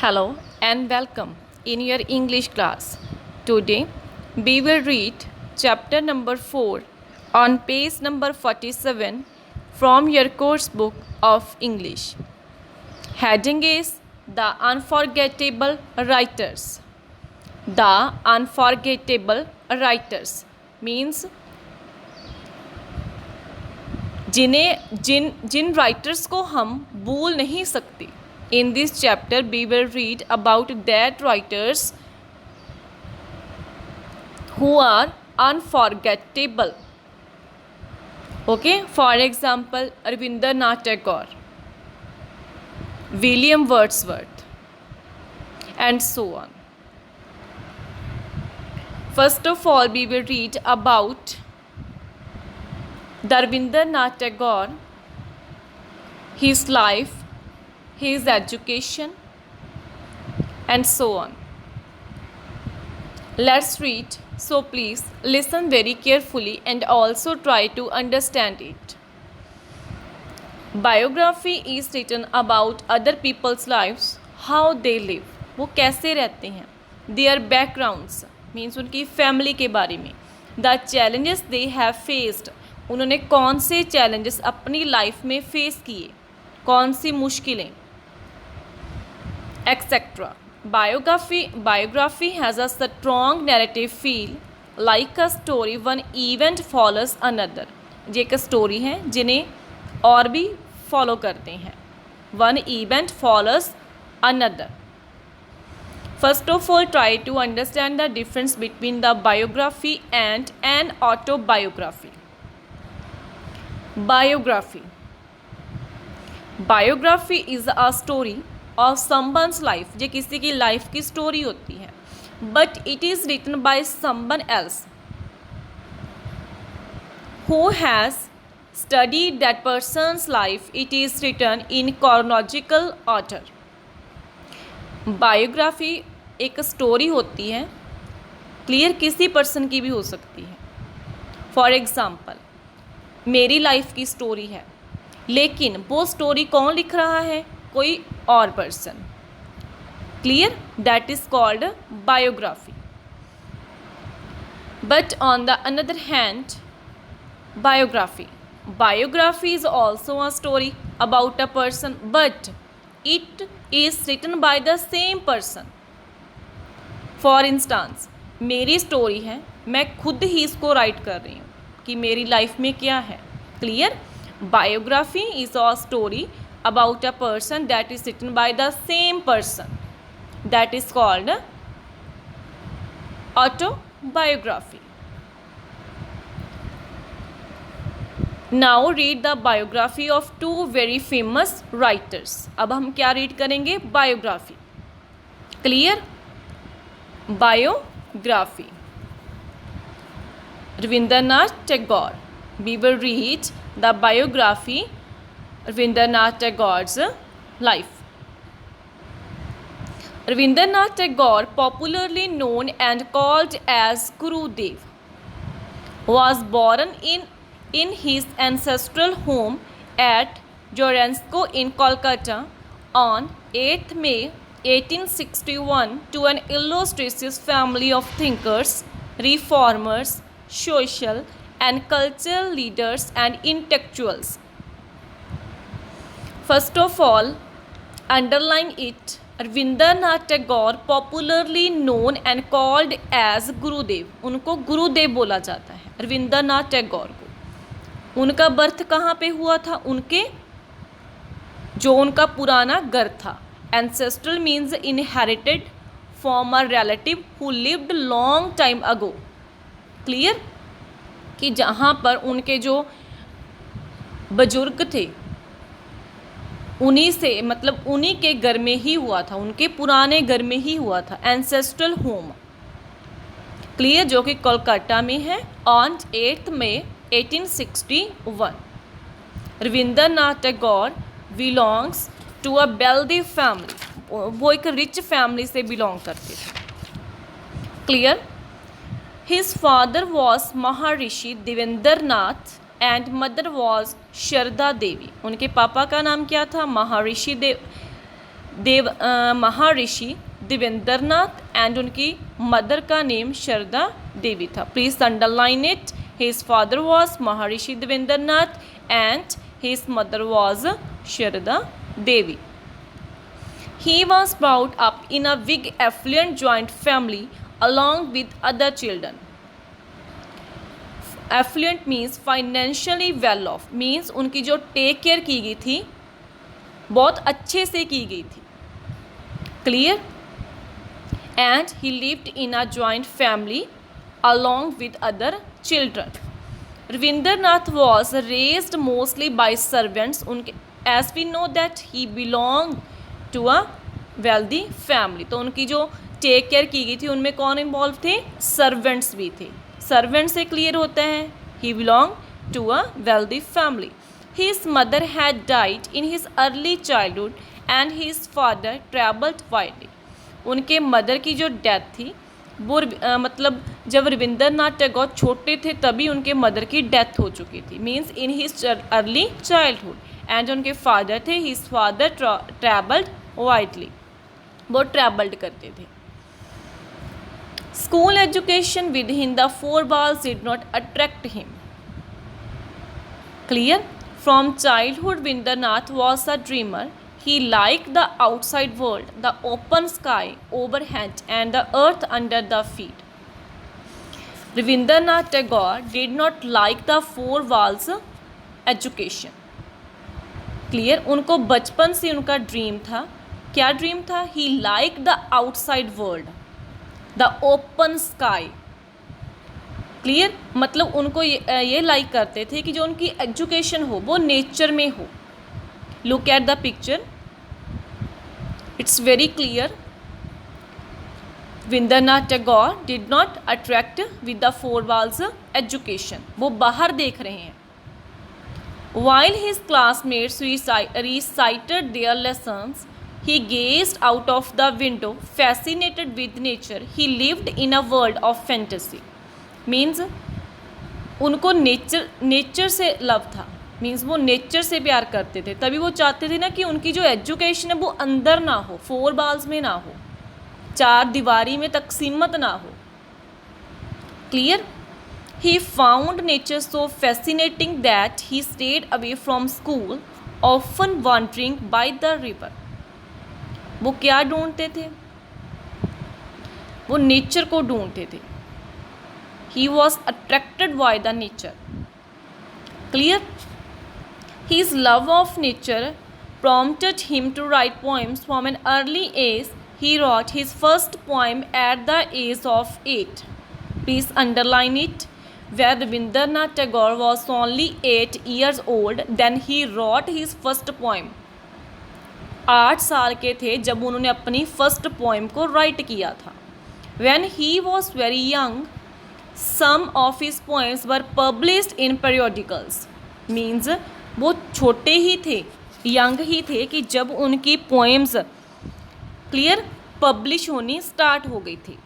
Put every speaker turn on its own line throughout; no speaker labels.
Hello and welcome in your English class. Today we will read chapter number 4 on page number 47 from your course book of English. Heading is The Unforgettable Writers. The Unforgettable Writers means जिन writers को हम भूल नहीं सकते. In this chapter we will read about that writers who are unforgettable. Okay, for example, Rabindranath Tagore, William Wordsworth, and so on. First of all, we will read about Rabindranath Tagore, his life, his education, and so on. Let's read, so please listen very carefully and also try to understand it. Biography is written about other people's lives, how they live. वो कैसे रहते हैं. Their backgrounds means उनकी family के बारे में. The challenges they have faced. उन्होंने कौन से चैलेंजेस अपनी लाइफ में फेस किए, कौन सी मुश्किलें, etcetera. Biography has a strong narrative feel like a story. One event follows another. ये एक स्टोरी है जिन्हें और भी फॉलो करते हैं. One event follows another. First of all, try to understand the difference between the biography and an autobiography. Biography is a story of someone's life. ये किसी की लाइफ की स्टोरी होती है, but it is written by someone else who has studied that person's life. It is written in chronological order. Biography एक story होती है, clear, किसी पर्सन की भी हो सकती है. फॉर एग्ज़ाम्पल, मेरी लाइफ की स्टोरी है, लेकिन वो स्टोरी कौन लिख रहा है, कोई और person. Clear, that is called biography. But on the another hand, biography is also a story about a person, but it is written by the same person. For instance, मेरी स्टोरी है, मैं खुद ही इसको राइट कर रही हूँ कि मेरी लाइफ में क्या है. Clear, biography is a story about a person that is written by the same person, that is called autobiography. Now read the biography of two very famous writers. अब हम क्या रीड करेंगे, biography. Clear, biography. Rabindranath Tagore. We will read the biography Rabindranath Tagore's life. Rabindranath Tagore, popularly known and called as Gurudev, was born in his ancestral home at Jorasanko in Kolkata on 8th May 1861 to an illustrious family of thinkers, reformers, social and cultural leaders and intellectuals. First of all, underline it. Rabindranath Tagore, popularly known and called as Gurudev. उनको गुरुदेव बोला जाता है, रविंद्रनाथ टैगोर को. उनका birth कहाँ पे हुआ था, उनके जो उनका पुराना घर था. Ancestral means inherited from a relative who lived long time ago. Clear, कि जहाँ पर उनके जो बुजुर्ग थे, उन्हीं से, मतलब उन्हीं के घर में ही हुआ था, उनके पुराने घर में ही हुआ था. एंसेस्ट्रल होम, क्लियर, जो कि कोलकाता में है, ऑन 8th May 1861. Rabindranath Tagore belongs to a wealthy family. वो एक रिच फैमिली से बिलोंग करते थे. Clear, his father was Maharshi Devendranath and mother was Sharada Devi. उनके पापा का नाम क्या था, महर्षि महर्षि देवेंद्रनाथ एंड उनकी मदर का नेम शारदा देवी था. Please underline it. His father was Maharshi Devendranath and his mother was Sharada Devi. He was brought up in a big affluent joint family along with other children. Affluent means financially well off, means उनकी जो take care की गई थी बहुत अच्छे से की गई थी. Clear? And he lived in a joint family along with other children. Ravindranath was raised mostly by servants. उनके as we know that he belonged to a wealthy family. तो उनकी जो टेक केयर की गई थी उनमें कौन इन्वॉल्व थे? सर्वेंट्स भी थे. सर्वेंट से क्लियर होता है he belonged to a wealthy family. His mother had died in his early childhood and his father traveled widely. उनके मदर की जो डेथ थी वो मतलब जब रविंद्रनाथ टैगोर छोटे थे तभी उनके मदर की डेथ हो चुकी थी. Means in his early childhood. And उनके फादर थे हिज फादर ट्रैवल्ड वाइडली. वो ट्रैवल्ड करते थे. School education with in the four walls did not attract him. Clear? From childhood Rabindranath was a dreamer. He liked the outside world, the open sky overhead and the earth under the feet. Ravindranath Tagore did not like the four walls education. Clear? उनको बचपन से उनका dream था. क्या dream था? He liked the outside world, the open sky. Clear? मतलब उनको ये लाइक करते थे कि जो उनकी एजुकेशन हो वो नेचर में हो. Look at the picture. It's very clear. Ravindranath Tagore did not attract with the four walls education. वो बाहर देख रहे हैं. While his classmates recited their lessons, he gazed out of the window, fascinated with nature. He lived in a world of fantasy. Means उनको nature से love था. Means वो nature से प्यार करते थे. तभी वो चाहते थे ना कि उनकी जो एजुकेशन है वो अंदर ना हो, फोर वॉल्स में ना हो, चार दीवारी में तक सीमित ना हो. Clear? He found nature so fascinating that he stayed away from school, often wandering by the river. वो क्या ढूंढते थे? वो नेचर को ढूंढते थे. He was attracted by the nature. Clear? His love of nature prompted him to write poems from an early age. He wrote his first poem at the age of 8. Please underline it. Where Ravindranath Tagore was only 8 years old, then he wrote his first poem. 8 साल के थे जब उन्होंने अपनी first poem को right किया था. When he was very young, some of his poems were published in periodicals. Means वो छोटे ही थे, यंग ही थे कि जब उनकी पोएम्स क्लियर पब्लिश होनी स्टार्ट हो गई थी.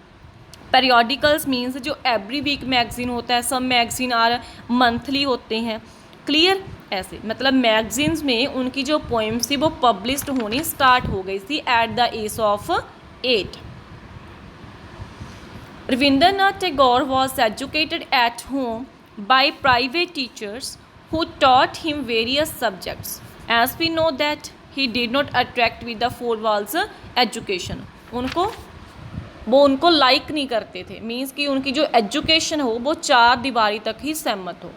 पेरियोडिकल्स मीन्स जो एवरी वीक मैगजीन होता है, सब मैगजीन आर मंथली होते हैं. क्लियर? ऐसे मतलब मैगजीन्स में उनकी जो पोएम्स थी वो पब्लिश्ड होनी स्टार्ट हो गई थी at the age of 8. Rabindranath Tagore was educated at home by private teachers who taught him various subjects. As we know that he did not attract with the four walls education. वो उनको like नहीं करते थे. Means कि उनकी जो education हो वो चार दीवारी तक ही सहमत हो.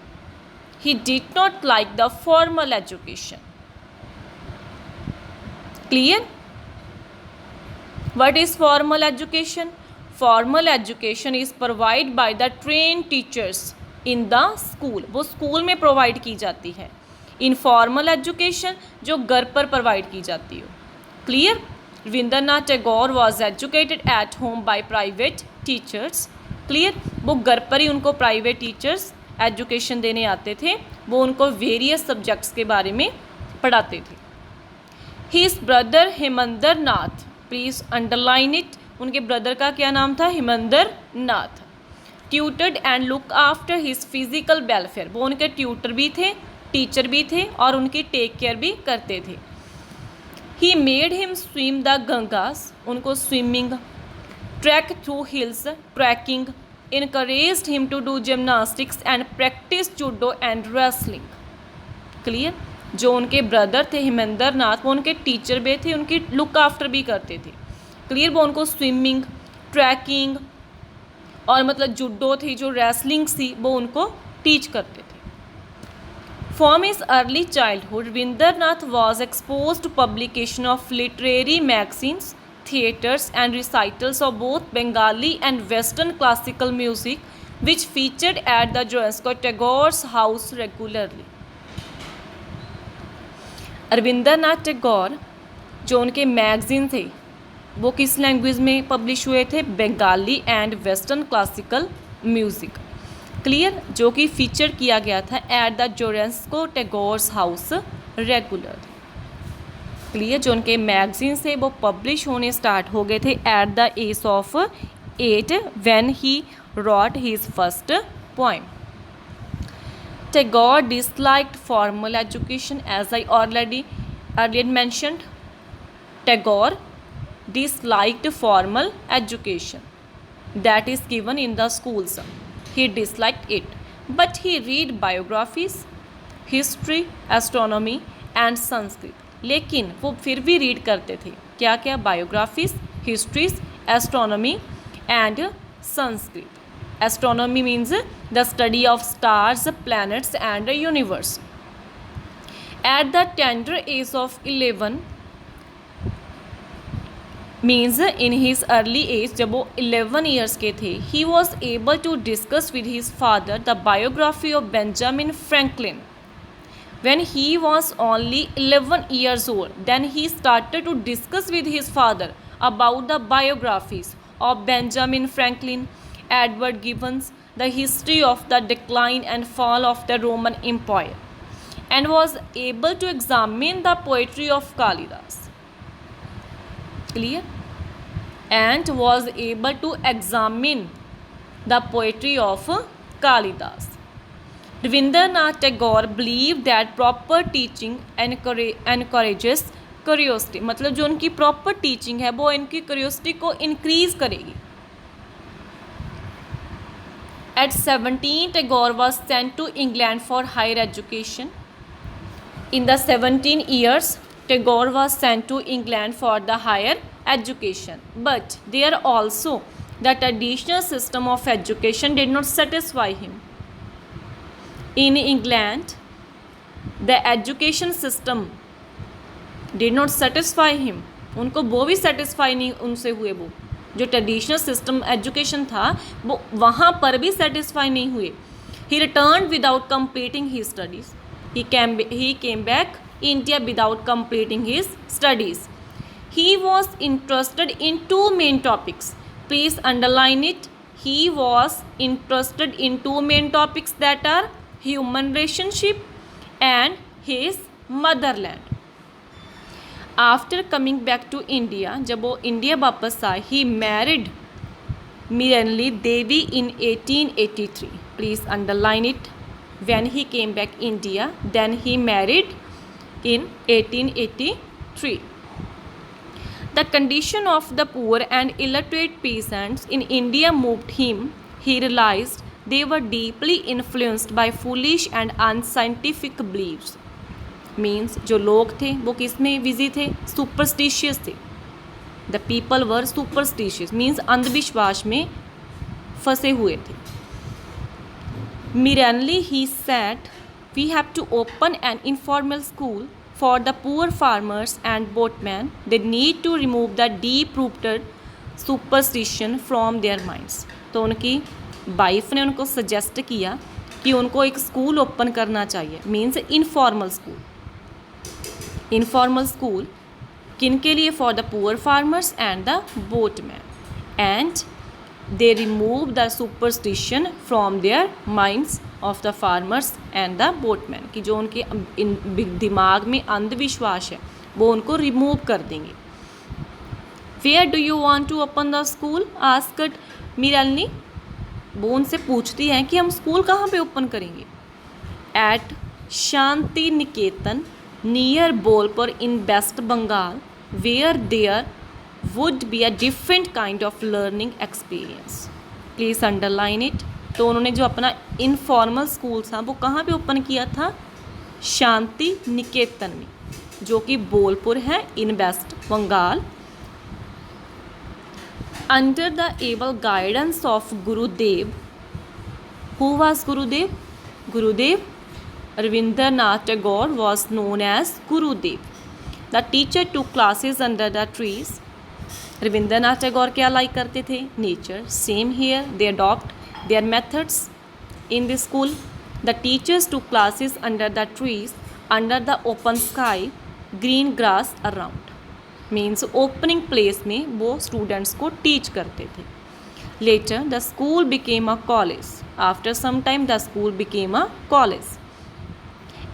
He did not like the formal education. Clear? What is formal education? Formal education is provided by the trained teachers in the school. वो स्कूल में प्रोवाइड की जाती है. इनफॉर्मल एजुकेशन जो घर पर प्रोवाइड की जाती हो. Clear? Rabindranath Tagore was educated at home by private teachers. Clear? वो घर पर ही उनको प्राइवेट टीचर्स एजुकेशन देने आते थे. वो उनको वेरियस सब्जेक्ट्स के बारे में पढ़ाते थे. His brother Hemendra Nath. Please underline it. उनके ब्रदर का क्या नाम था? Hemendra Nath. Tutored and look after his physical welfare. वो उनके ट्यूटर भी थे, टीचर भी थे और उनकी टेक केयर भी करते थे. He made him swim the Ganges, उनको swimming, trek through hills, trekking, encouraged him to do gymnastics and practice judo and wrestling. Clear. जो उनके ब्रदर थे हेमेंद्र नाथ, वो उनके टीचर भी थे, उनकी लुक आफ्टर भी करते थे। क्लियर। वो उनको स्विमिंग, ट्रैकिंग और मतलब जुडो थी, जो रेसलिंग थी, वो उनको टीच करते थे। From his early childhood Rabindra Nath was expose to publication of literary magazines, theatres and recitals of both Bengali and Western classical music, which featured at the Johannesburg Tagore's house regularly. Rabindranath Tagore जो उनके magazine थे वो किस language में publish हुए थे? Bengali and western classical music. Clear. जो कि फीचर किया गया था at the Johannesburg Tagore's house regular. Clear. जो उनके मैगजीन से वो पब्लिश होने स्टार्ट हो गए थे at the age of 8 when he wrote his first poem. Tagore disliked formal education as I already mentioned. Tagore disliked formal education that is given in the schools. He disliked it, but he read biographies, history, astronomy and Sanskrit. लेकिन वो फिर भी read करते थे क्या क्या? Biographies, histories, astronomy and Sanskrit. Astronomy means the study of stars, planets and universe. At the tender age of 11 means in his early age, जब वो 11 ईयर्स के थे, he was able to discuss with his father the biography of Benjamin Franklin. When he was only 11 years old, then he started to discuss with his father about the biographies of Benjamin Franklin, Edward Gibbon, the history of the decline and fall of the Roman Empire, and was able to examine the poetry of Kalidas. Clear? And was able to examine the poetry of Kalidas. Rabindranath Tagore believed that proper teaching encourages curiosity. मतलब जो उनकी proper teaching है वो इनकी curiosity को increase करेगी. At 17, Tagore was sent to England for higher education. In the 17 years, Tagore was sent to England for the higher education. But there also, the traditional system of education did not satisfy him. In England, the education system did not satisfy him. उनको वो भी satisfy नहीं उनसे हुए. वो जो traditional system education था वो वहाँ पर भी सेटिस्फाई नहीं हुए. He returned without completing his studies. He came back India without completing his studies. He was interested in two main topics. Please underline it. He was interested in two main topics that are human relationship and his motherland. After coming back to India, जब वो India वापस आए, he married Mrinalini Devi in 1883. Please underline it. When he came back India, then he married in 1883. The condition of the poor and illiterate peasants in India moved him. He realized they were deeply influenced by foolish and unscientific beliefs. Means जो लोग थे वो किस में busy थे? Superstitious थे. The people were superstitious. Means अंधविश्वास में फंसे हुए थे. Mrinalini, he said, we have to open an informal school for the poor farmers and boatmen. They need to remove the deep-rooted superstition from their minds. तो उनकी wife ने उनको suggest किया कि उनको एक स्कूल ओपन करना चाहिए. Means informal school. Informal school किन के लिए? For the poor farmers and the boatman. And they remove the superstition from their minds of the farmers and the boatman. कि जो उनके दिमाग में अंधविश्वास है वो उनको रिमूव कर देंगे. Where do you want to open the school? Asked Mrinalini. वो उनसे पूछती हैं कि हम स्कूल कहाँ पे ओपन करेंगे. At Shanti Niketan near Bolpur in waste Bengal. where there would be a different kind of learning experience. Please underline it. तो उन्होंने जो अपना इनफॉर्मल स्कूल था वो कहाँ पे ओपन किया था? शांति निकेतन में, जो कि बोलपुर है in waste Bengal. Under the able guidance of Gurudev. Who was Gurudev? Gurudev Rabindranath Tagore was known as Gurudev. The teacher took classes under the trees. Rabindranath Tagore क्या लाइक करते थे? Nature. Same here. They adopt their methods in the school. The teachers took classes under the trees, under the open sky, green grass around. Means opening place में वो students को teach करते थे. Later the school became a college. After some time the school became a college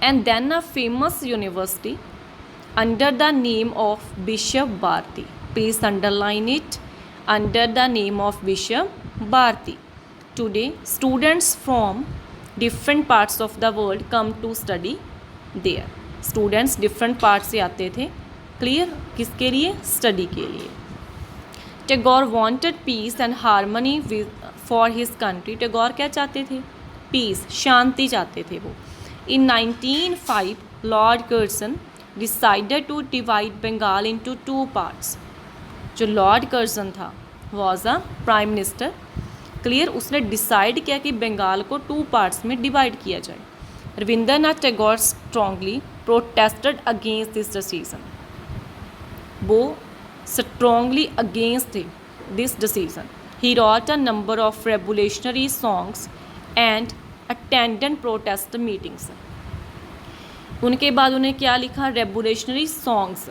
and then a famous university under the name of bishop Bharati. Please underline it. Under the name of bishop Bharati. Today students from different parts of the world come to study there. Students different part से आते थे. Clear? किसके लिए? Study के लिए. Tagore wanted peace and harmony for his country. Tagore क्या चाहते थे? पीस, शांति चाहते थे वो. In 1905 Lord Curzon decided to divide Bengal into 2 parts. जो लॉर्ड कर्जन था was a prime minister. Clear? उसने डिसाइड किया कि बंगाल को 2 पार्ट्स में डिवाइड किया जाए. Rabindranath Tagore strongly protested against this decision. वो स्ट्रांगली अगेंस्ट थे this decision. He wrote a number of revolutionary songs and attended protest meetings. उनके बाद उन्हें क्या लिखा? Revolutionary songs.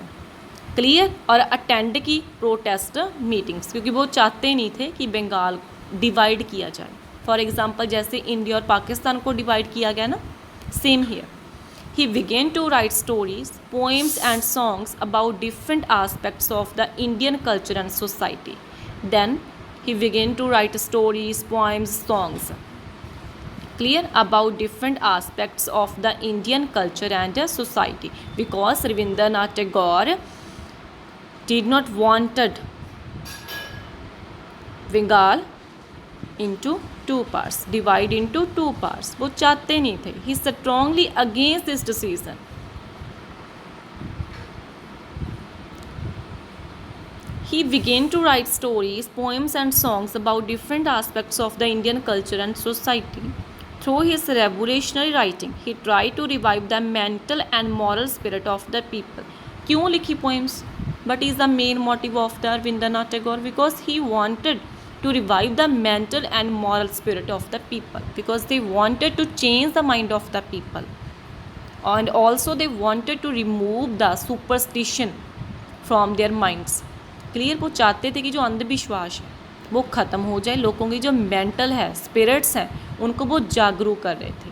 क्लियर? और अटेंड की प्रोटेस्ट मीटिंग्स, क्योंकि वो चाहते नहीं थे कि बंगाल डिवाइड किया जाए. फॉर एग्जांपल जैसे इंडिया और पाकिस्तान को डिवाइड किया गया ना, same here. He began to write stories, poems and songs about different aspects of the Indian culture and society. Then he began to write stories, poems, songs. Clear? About different aspects of the Indian culture and society. Because Rabindranath Tagore did not wanted Bengal into 2 parts, divide into 2 parts. वो चाहते नहीं थे. He strongly against this decision. He began to write stories, poems and songs about different aspects of the Indian culture and society. Through his revolutionary writing, he tried to revive the mental and moral spirit of the people. क्यों लिखी poems? But is the main motive of the Rabindranath Tagore? Because he wanted to revive the mental and moral spirit of the people, because they wanted to change the mind of the people, and also they wanted to remove the superstition from their minds. Clear? वो चाहते थे कि जो अंधविश्वास है वो ख़त्म हो जाए. लोगों की जो मेंटल है, स्पिरिट्स हैं, उनको वो जागरूक कर रहे थे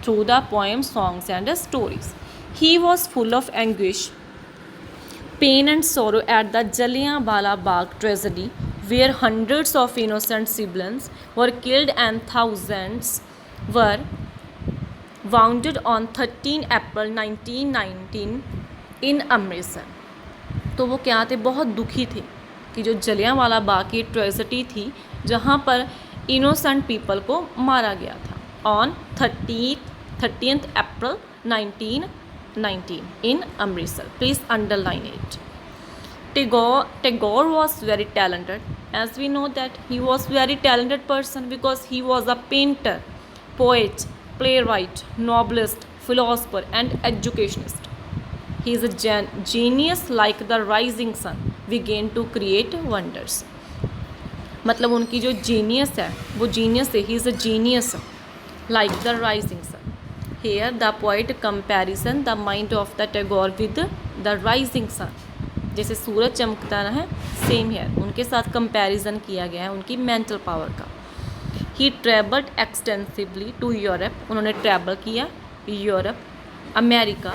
through the poem, songs and stories. He was full of anguish, pain and sorrow at the Jallianwala Bagh tragedy, where hundreds of innocent civilians were killed and thousands were wounded on 13 April 1919 in Amritsar. तो वो क्या थे? बहुत दुखी थे कि जो जलियांवाला बाग की ट्रेजेडी थी जहाँ पर इनोसेंट पीपल को मारा गया था on 30th April 1919 in Amritsar. Please underline it. Tagore was very talented. As we know that he was very talented person because he was a painter, poet, playwright, novelist, philosopher and educationist. He is a genius like the rising sun, began to create wonders. मतलब उनकी जो genius है वो genius है. He is a genius like the rising sun. Here the poet comparison the mind of the Tagore with the rising sun. जैसे सूरज चमकता है, same here उनके साथ कंपैरिजन किया गया है उनकी मेंटल पावर का. He travelled extensively to Europe. उन्होंने ट्रैवल किया Europe, America,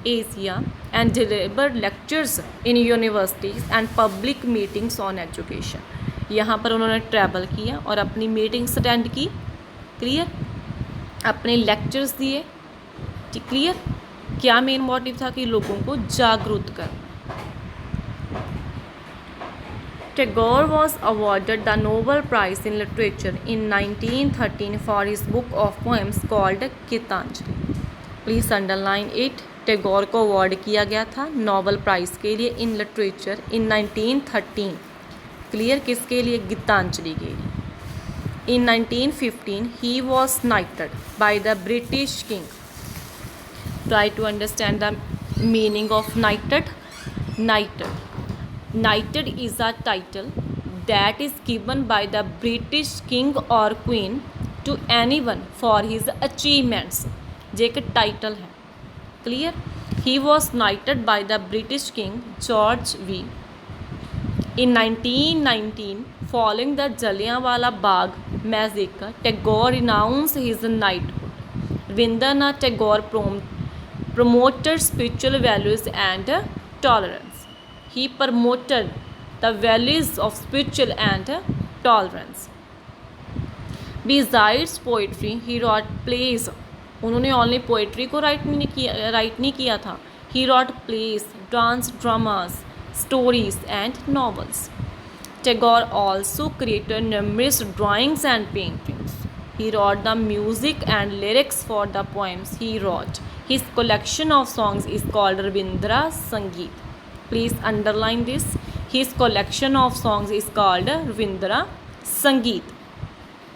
Asia and delivered lectures in universities and public meetings on education. यहाँ पर उन्होंने ट्रैवल किया और अपनी मीटिंग्स अटेंड की. क्लियर? अपने लेक्चर्स दिए. क्लियर? क्या मेन मोटिव था? कि लोगों को जागरूक करना. Tagore was awarded the Nobel Prize in Literature in 1913 for his book of poems called Gitanjali. Please underline it. Tagore को अवार्ड किया गया था नोबेल प्राइज़ के लिए इन लिटरेचर इन 1913. क्लियर? किसके लिए? गीतांजलि के लिए. In 1915 he was knighted by the British king. Try to understand the meaning of knighted. Knighted is a title that is given by the British king or queen to anyone for his achievements. ये एक title है. Clear? He was knighted by the British king George V. In 1919, following the Jallianwala Bagh massacre, Tagore renounced his knighthood. Rabindranath Tagore promoted spiritual values and tolerance. He promoted the values of spiritual and tolerance. Besides poetry, he wrote plays. उन्होंने only poetry को write नहीं किया था. He wrote plays, dance dramas, stories and novels. Tagore also created numerous drawings and paintings. He wrote the music and lyrics for the poems he wrote. His collection of songs is called Rabindra Sangeet. Please underline this. His collection of songs is called Rabindra Sangeet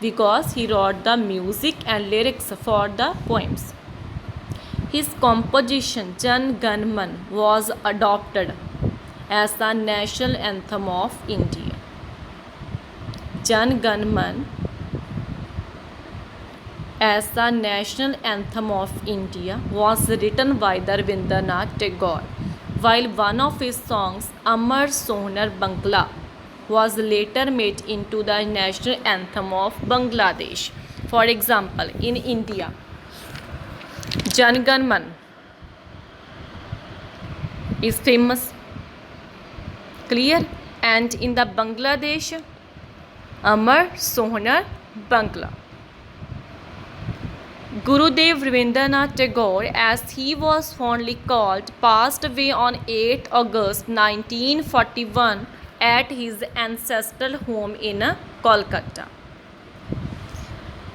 because he wrote the music and lyrics for the poems. His composition Jan Gan Man was adopted as the national anthem of India. Jan Gan Man as the national anthem of India was written by Rabindranath Tagore, while one of his songs, Amar Sohnar Bangla, was later made into the national anthem of Bangladesh. For example, in India, Jan Gan Man is famous. Clear? And in the Bangladesh, Amar Sohnar Bangla. Gurudev Rabindranath Tagore, as he was fondly called, passed away on 8 August 1941 at his ancestral home in Kolkata.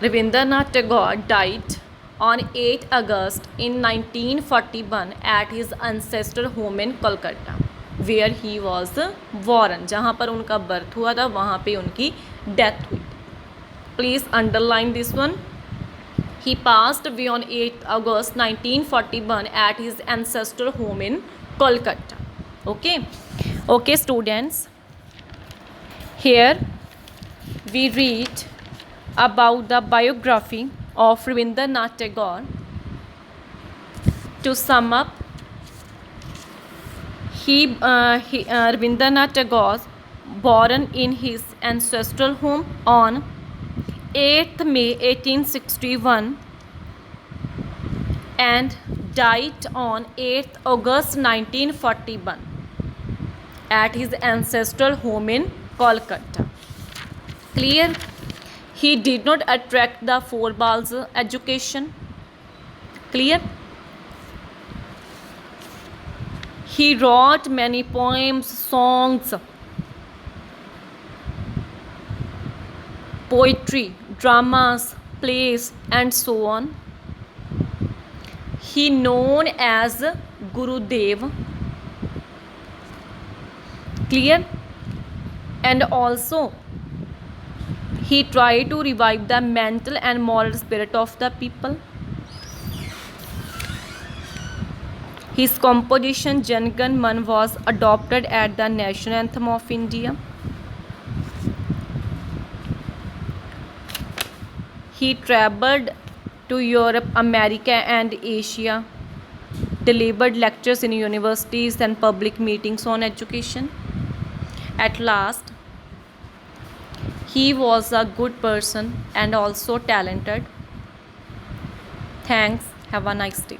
Rabindranath Tagore died on 8 August in 1941 at his ancestral home in Kolkata, where he was born. जहाँ पर उनका birth हुआ था वहाँ पे उनकी death हुई. Please underline this one. He passed away on 8 August 1941 at his ancestral home in Kolkata. Okay, students. Here we read about the biography of Rabindranath Tagore. To sum up, Rabindranath Tagore born in his ancestral home on 8th May 1861 and died on 8th August 1941 at his ancestral home in Kolkata. Clear? He did not attract the four balls education. Clear? He wrote many poems, songs, poetry, dramas, plays and so on. He known as Gurudev. Clear? And also he tried to revive the mental and moral spirit of the people. His composition Jan Gan Man was adopted as the national anthem of India. He traveled to Europe, America and Asia, delivered lectures in universities and public meetings on education. At last, he was a good person and also talented. Thanks. Have a nice day.